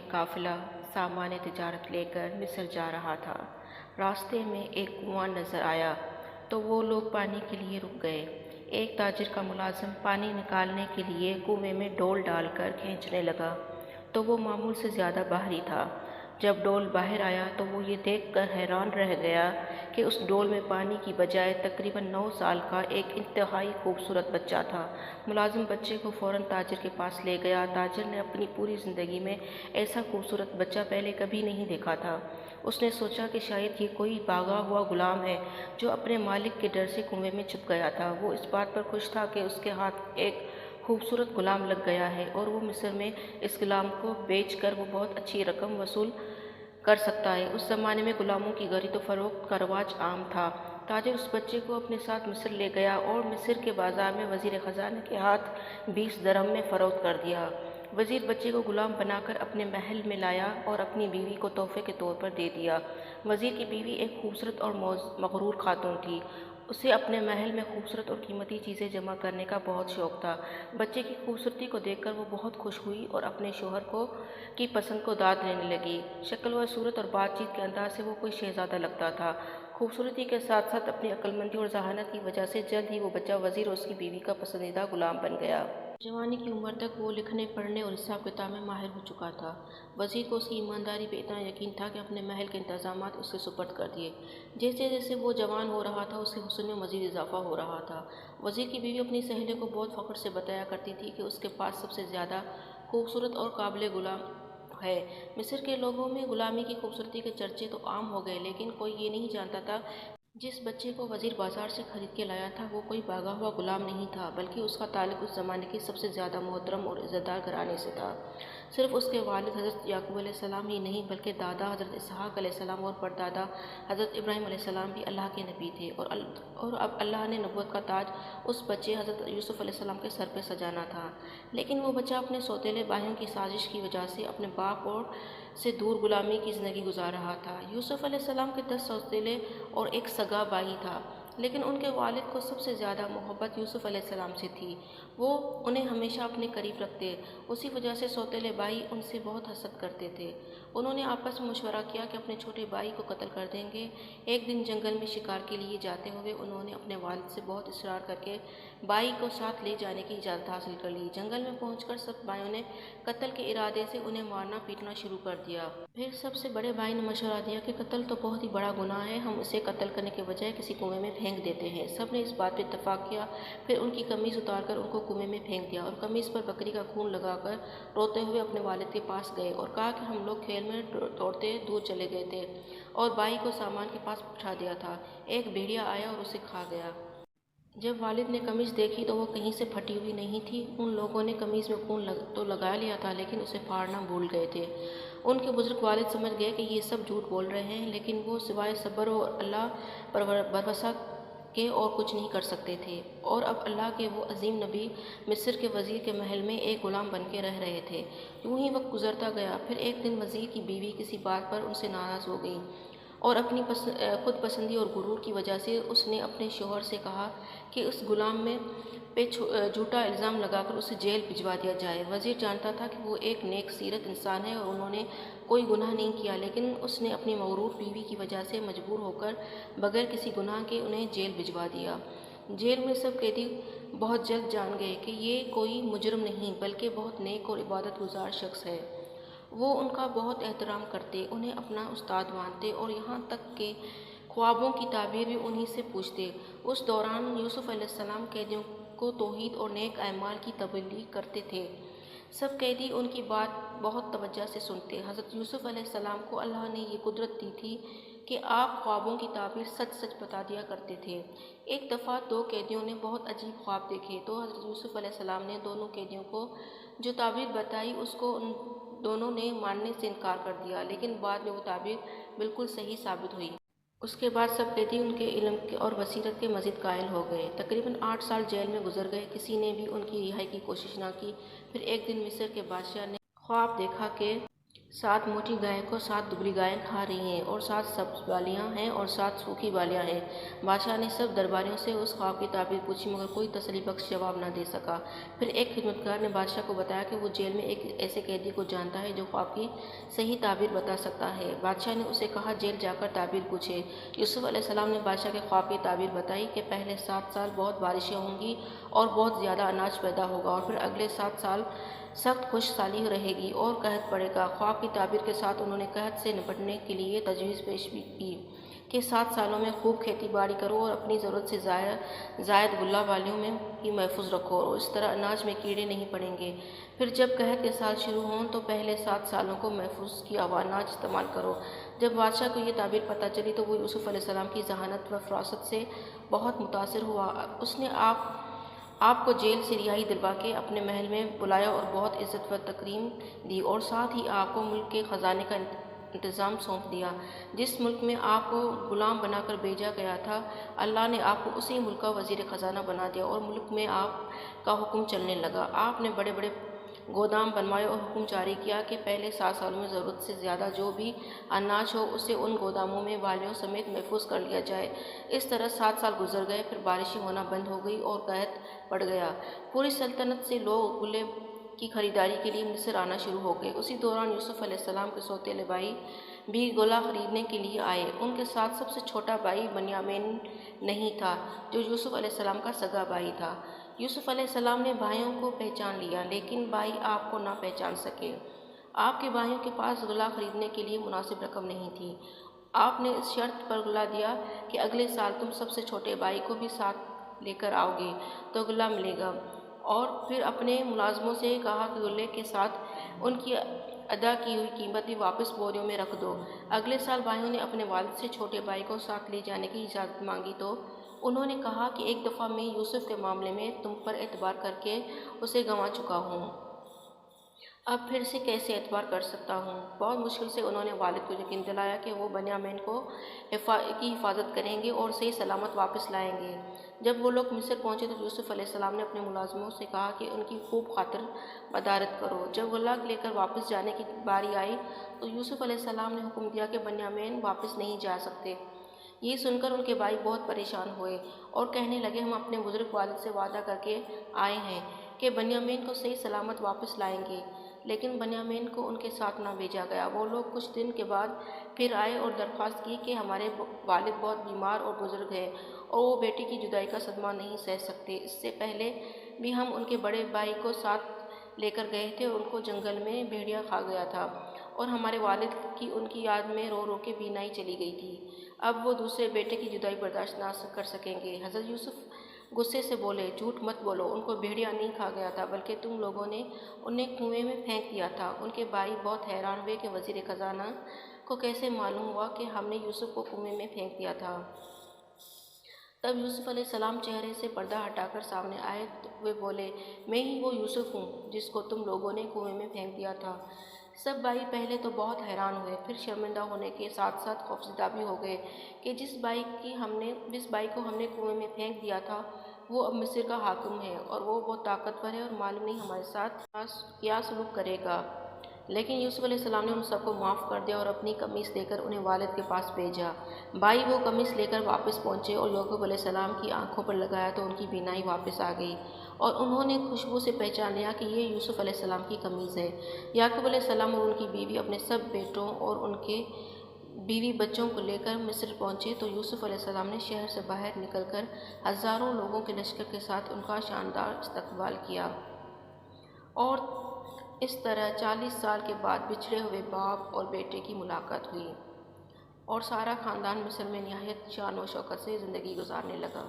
ایک قافلہ سامان تجارت لے کر مصر جا رہا تھا۔ راستے میں ایک کنواں نظر آیا تو وہ لوگ پانی کے لیے رک گئے۔ ایک تاجر کا ملازم پانی نکالنے کے لیے کنویں میں ڈول ڈال کر کھینچنے لگا تو وہ معمول سے زیادہ باہری تھا۔ جب ڈول باہر آیا تو وہ یہ دیکھ کر حیران رہ گیا کہ اس ڈول میں پانی کی بجائے تقریباً 9 سال کا ایک انتہائی خوبصورت بچہ تھا۔ ملازم بچے کو فوراً تاجر کے پاس لے گیا۔ تاجر نے اپنی پوری زندگی میں ایسا خوبصورت بچہ پہلے کبھی نہیں دیکھا تھا۔ اس نے سوچا کہ شاید یہ کوئی بھاگا ہوا غلام ہے جو اپنے مالک کے ڈر سے کنویں میں چھپ گیا تھا۔ وہ اس بات پر خوش تھا کہ اس کے ہاتھ ایک خوبصورت غلام لگ گیا ہے اور وہ مصر میں اس غلام کو بیچ کر وہ بہت اچھی رقم وصول کر سکتا ہے۔ اس زمانے میں غلاموں کی خرید و فروخت کا رواج عام تھا۔ تاجر اس بچے کو اپنے ساتھ مصر لے گیا اور مصر کے بازار میں وزیر خزانہ کے ہاتھ 20 درہم میں فروخت کر دیا۔ وزیر بچے کو غلام بنا کر اپنے محل میں لایا اور اپنی بیوی کو تحفے کے طور پر دے دیا۔ وزیر کی بیوی ایک خوبصورت اور مغرور خاتون تھی۔ اسے اپنے محل میں خوبصورت اور قیمتی چیزیں جمع کرنے کا بہت شوق تھا۔ بچے کی خوبصورتی کو دیکھ کر وہ بہت خوش ہوئی اور اپنے شوہر کی پسند کو داد دینے لگی۔ شکل و صورت اور بات چیت کے انداز سے وہ کوئی شہزادہ لگتا تھا۔ خوبصورتی کے ساتھ ساتھ اپنی عقلمندی اور ذہانت کی وجہ سے جلد ہی وہ بچہ وزیر اور اس کی بیوی کا پسندیدہ غلام بن گیا۔ جوانی کی عمر تک وہ لکھنے پڑھنے اور حساب کتاب میں ماہر ہو چکا تھا۔ وزیر کو اس کی ایمانداری پہ اتنا یقین تھا کہ اپنے محل کے انتظامات اس کے سپرد کر دیے۔ جیسے جیسے وہ جوان ہو رہا تھا اس کے حسن میں مزید اضافہ ہو رہا تھا۔ وزیر کی بیوی اپنی سہیلیوں کو بہت فخر سے بتایا کرتی تھی کہ اس کے پاس سب سے زیادہ خوبصورت اور قابل غلام ہے۔ مصر کے لوگوں میں غلامی کی خوبصورتی کے چرچے تو عام ہو گئے، لیکن کوئی یہ نہیں جانتا تھا جس بچے کو وزیر بازار سے خرید کے لایا تھا وہ کوئی بھاگا ہوا غلام نہیں تھا، بلکہ اس کا تعلق اس زمانے کی سب سے زیادہ محترم اور عزت دار گھرانے سے تھا۔ صرف اس کے والد حضرت یعقوب علیہ السلام ہی نہیں بلکہ دادا حضرت اسحاق علیہ السلام اور پردادا حضرت ابراہیم علیہ السلام بھی اللہ کے نبی تھے، اور اب اللہ نے نبوت کا تاج اس بچے حضرت یوسف علیہ السلام کے سر پہ سجانا تھا۔ لیکن وہ بچہ اپنے سوتیلے بھائیوں کی سازش کی وجہ سے اپنے باپ اور سے دور غلامی کی زندگی گزار رہا تھا۔ یوسف علیہ السلام کے 10 سوتیلے اور ایک سگا بھائی تھا، لیکن ان کے والد کو سب سے زیادہ محبت یوسف علیہ السلام سے تھی۔ وہ انہیں ہمیشہ اپنے قریب رکھتے، اسی وجہ سے سوتیلے بھائی ان سے بہت حسد کرتے تھے۔ انہوں نے آپس میں مشورہ کیا کہ اپنے چھوٹے بھائی کو قتل کر دیں گے۔ ایک دن جنگل میں شکار کے لیے جاتے ہوئے انہوں نے اپنے والد سے بہت اصرار کر کے بھائی کو ساتھ لے جانے کی اجازت حاصل کر لی۔ جنگل میں پہنچ کر سب بھائیوں نے قتل کے ارادے سے انہیں مارنا پیٹنا شروع کر دیا۔ پھر سب سے بڑے بھائی نے مشورہ دیا کہ قتل تو بہت ہی بڑا گناہ ہے، ہم اسے قتل کرنے کے بجائے کسی کنویں میں پھینک دیتے ہیں۔ سب نے اس بات پہ اتفاق کیا۔ پھر ان کی قمیص اتار کر ان کو کنویں میں پھینک دیا اور قمیص پر بکری کا خون لگا کر روتے ہوئے اپنے والد کے پاس گئے اور کہا کہ ہم لوگ کھیل میں دوڑتے دور چلے گئے تھے اور بھائی کو سامان کے پاس بٹھا دیا تھا۔ ایک بھیڑیا آیا اور اسے کھا گیا۔ جب والد نے قمیص دیکھی تو وہ کہیں سے پھٹی ہوئی نہیں تھی۔ ان لوگوں نے قمیص میں خون تو لگا لیا تھا لیکن اسے پھاڑنا بھول گئے تھے۔ ان کے بزرگ والد سمجھ گئے کہ یہ سب جھوٹ بول رہے ہیں، لیکن وہ سوائے صبر اور اللہ پر بھروسہ کے اور کچھ نہیں کر سکتے تھے۔ اور اب اللہ کے وہ عظیم نبی مصر کے وزیر کے محل میں ایک غلام بن کے رہ رہے تھے۔ یوں ہی وقت گزرتا گیا۔ پھر ایک دن وزیر کی بیوی کسی بات پر ان سے ناراض ہو گئی اور اپنی خود پسندی اور غرور کی وجہ سے اس نے اپنے شوہر سے کہا کہ اس غلام میں پہ جھوٹا الزام لگا کر اسے جیل بھجوا دیا جائے۔ وزیر جانتا تھا کہ وہ ایک نیک سیرت انسان ہے اور انہوں نے کوئی گناہ نہیں کیا، لیکن اس نے اپنی مغرور بیوی کی وجہ سے مجبور ہو کر بغیر کسی گناہ کے انہیں جیل بھجوا دیا۔ جیل میں سب قیدی بہت جلد جان گئے کہ یہ کوئی مجرم نہیں بلکہ بہت نیک اور عبادت گزار شخص ہے۔ وہ ان کا بہت احترام کرتے، انہیں اپنا استاد مانتے اور یہاں تک کہ خوابوں کی تعبیر بھی انہی سے پوچھتے۔ اس دوران یوسف علیہ السلام قیدیوں کو توحید اور نیک اعمال کی تبلیغ کرتے تھے۔ سب قیدی ان کی بات بہت توجہ سے سنتے۔ حضرت یوسف علیہ السلام کو اللہ نے یہ قدرت دی تھی کہ آپ خوابوں کی تعبیر سچ سچ بتا دیا کرتے تھے۔ ایک دفعہ 2 قیدیوں نے بہت عجیب خواب دیکھے تو حضرت یوسف علیہ السلام نے دونوں قیدیوں کو جو تعبیر بتائی اس کو ان دونوں نے ماننے سے انکار کر دیا، لیکن بعد میں وہ تعبیر بالکل صحیح ثابت ہوئی۔ اس کے بعد سب قیدی ان کے علم اور بصیرت کے مزید قائل ہو گئے۔ تقریباً 8 سال جیل میں گزر گئے، کسی نے بھی ان کی رہائی کی کوشش نہ کی۔ پھر ایک دن مصر کے بادشاہ نے خواب دیکھا کہ 7 موٹی گائیں کو 7 دبلی گائیں کھا رہی ہیں اور 7 سبز بالیاں ہیں اور 7 سوکھی بالیاں ہیں۔ بادشاہ نے سب درباریوں سے اس خواب کی تعبیر پوچھی مگر کوئی تسلی بخش جواب نہ دے سکا۔ پھر ایک خدمتگار نے بادشاہ کو بتایا کہ وہ جیل میں ایک ایسے قیدی کو جانتا ہے جو خواب کی صحیح تعبیر بتا سکتا ہے۔ بادشاہ نے اسے کہا جیل جا کر تعبیر پوچھے۔ یوسف علیہ السلام نے بادشاہ کے خواب کی تعبیر بتائی کہ پہلے 7 سال بہت بارشیں ہوں گی اور بہت زیادہ اناج پیدا ہوگا اور پھر اگلے 7 سال سخت خشک سالی رہے گی اور قحط پڑے گا۔ خواب کی تعبیر کے ساتھ انہوں نے قحط سے نپٹنے کے لیے تجویز پیش بھی کی کہ 7 سالوں میں خوب کھیتی باڑی کرو اور اپنی ضرورت سے زائد غلہ بالیوں میں ہی محفوظ رکھو اور اس طرح اناج میں کیڑے نہیں پڑیں گے۔ پھر جب قحط کے سال شروع ہوں تو پہلے 7 سالوں کو محفوظ کیا ہوا اناج استعمال کرو۔ جب بادشاہ کو یہ تعبیر پتہ چلی تو وہ یوسف علیہ السلام کی ذہانت و فراست سے بہت متاثر ہوا۔ اس نے آپ کو جیل سے رہائی دلوا کے اپنے محل میں بلایا اور بہت عزت و تکریم دی اور ساتھ ہی آپ کو ملک کے خزانے کا انتظام سونپ دیا۔ جس ملک میں آپ کو غلام بنا کر بھیجا گیا تھا اللہ نے آپ کو اسی ملک کا وزیر خزانہ بنا دیا اور ملک میں آپ کا حکم چلنے لگا۔ آپ نے بڑے بڑے گودام بنوائے اور حکم جاری کیا کہ پہلے 7 سالوں میں ضرورت سے زیادہ جو بھی اناج ہو اسے ان گوداموں میں بالیوں سمیت محفوظ کر لیا جائے۔ اس طرح 7 سال گزر گئے، پھر بارشیں ہونا بند ہو گئی اور قحط پڑ گیا۔ پوری سلطنت سے لوگ غلے کی خریداری کے لیے مصر آنا شروع ہو گئے۔ اسی دوران یوسف علیہ السلام کے سوتیلے بھائی بھی غلہ خریدنے کے لیے آئے۔ ان کے ساتھ سب سے چھوٹا بھائی بنیامین نہیں تھا جو یوسف علیہ السلام کا سگا بھائی تھا۔ یوسف علیہ السلام نے بھائیوں کو پہچان لیا لیکن بھائی آپ کو نہ پہچان سکے۔ آپ کے بھائیوں کے پاس غلہ خریدنے کے لیے مناسب رقم نہیں تھی۔ آپ نے اس شرط پر غلہ دیا کہ اگلے سال تم سب سے چھوٹے بھائی کو بھی ساتھ لے کر آؤ گے تو غلہ ملے گا، اور پھر اپنے ملازموں سے کہا کہ غلے کے ساتھ ان کی ادا کی ہوئی قیمت بھی واپس بوریوں میں رکھ دو۔ اگلے سال بھائیوں نے اپنے والد سے چھوٹے بھائی کو ساتھ لے جانے کی اجازت مانگی تو انہوں نے کہا کہ ایک دفعہ میں یوسف کے معاملے میں تم پر اعتبار کر کے اسے گنوا چکا ہوں، اب پھر سے کیسے اعتبار کر سکتا ہوں۔ بہت مشکل سے انہوں نے والد کو یقین دلایا کہ وہ بنیامین کی حفاظت کریں گے اور صحیح سلامت واپس لائیں گے۔ جب وہ لوگ مصر پہنچے تو یوسف علیہ السلام نے اپنے ملازموں سے کہا کہ ان کی خوب خاطر مدارت کرو۔ جب غلہ لے کر واپس جانے کی باری آئی تو یوسف علیہ السلام نے حکم دیا کہ بنیامین واپس نہیں جا سکتے۔ یہ سن کر ان کے بھائی بہت پریشان ہوئے اور کہنے لگے ہم اپنے بزرگ والد سے وعدہ کر کے آئے ہیں کہ بنیامین کو صحیح سلامت واپس لائیں گے، لیکن بنیامین کو ان کے ساتھ نہ بھیجا گیا۔ وہ لوگ کچھ دن کے بعد پھر آئے اور درخواست کی کہ ہمارے والد بہت بیمار اور بزرگ ہیں اور وہ بیٹی کی جدائی کا صدمہ نہیں سہ سکتے۔ اس سے پہلے بھی ہم ان کے بڑے بھائی کو ساتھ لے کر گئے تھے اور ان کو جنگل میں بھیڑیا کھا گیا تھا اور ہمارے والد کی ان کی یاد میں رو رو کے بینائی چلی گئی تھی۔ اب وہ دوسرے بیٹے کی جدائی برداشت نہ کر سکیں گے۔ حضرت یوسف غصے سے بولے جھوٹ مت بولو، ان کو بھیڑیا نہیں کھا گیا تھا بلکہ تم لوگوں نے انہیں کنویں میں پھینک دیا تھا۔ ان کے بھائی بہت حیران ہوئے کہ وزیر خزانہ کو کیسے معلوم ہوا کہ ہم نے یوسف کو کنویں میں پھینک دیا تھا۔ تب یوسف علیہ السلام چہرے سے پردہ ہٹا کر سامنے آئے ہوئے بولے میں ہی وہ یوسف ہوں جس کو تم لوگوں نے کنویں میں پھینک دیا تھا۔ سب بھائی پہلے تو بہت حیران ہوئے، پھر شرمندہ ہونے کے ساتھ ساتھ خوفزدہ بھی ہو گئے کہ جس بھائی کو ہم نے کنویں میں پھینک دیا تھا وہ اب مصر کا حاکم ہے اور وہ بہت طاقتور ہے اور معلوم نہیں ہمارے ساتھ کیا سلوک کرے گا۔ لیکن یوسف علیہ السلام نے ان سب کو معاف کر دیا اور اپنی قمیص دے کر انہیں والد کے پاس بھیجا۔ بھائی وہ قمیص لے کر واپس پہنچے اور یعقوب علیہ السلام کی آنکھوں پر لگایا تو ان کی بینائی واپس آ گئی اور انہوں نے خوشبو سے پہچان لیا کہ یہ یوسف علیہ السلام کی قمیص ہے۔ یعقوب علیہ السلام اور ان کی بیوی اپنے سب بیٹوں اور ان کے بیوی بچوں کو لے کر مصر پہنچے تو یوسف علیہ السلام نے شہر سے باہر نکل کر ہزاروں لوگوں کے لشکر کے ساتھ ان کا شاندار استقبال کیا، اور اس طرح 40 سال کے بعد بچھڑے ہوئے باپ اور بیٹے کی ملاقات ہوئی اور سارا خاندان مصر میں نہایت شان و شوکت سے زندگی گزارنے لگا۔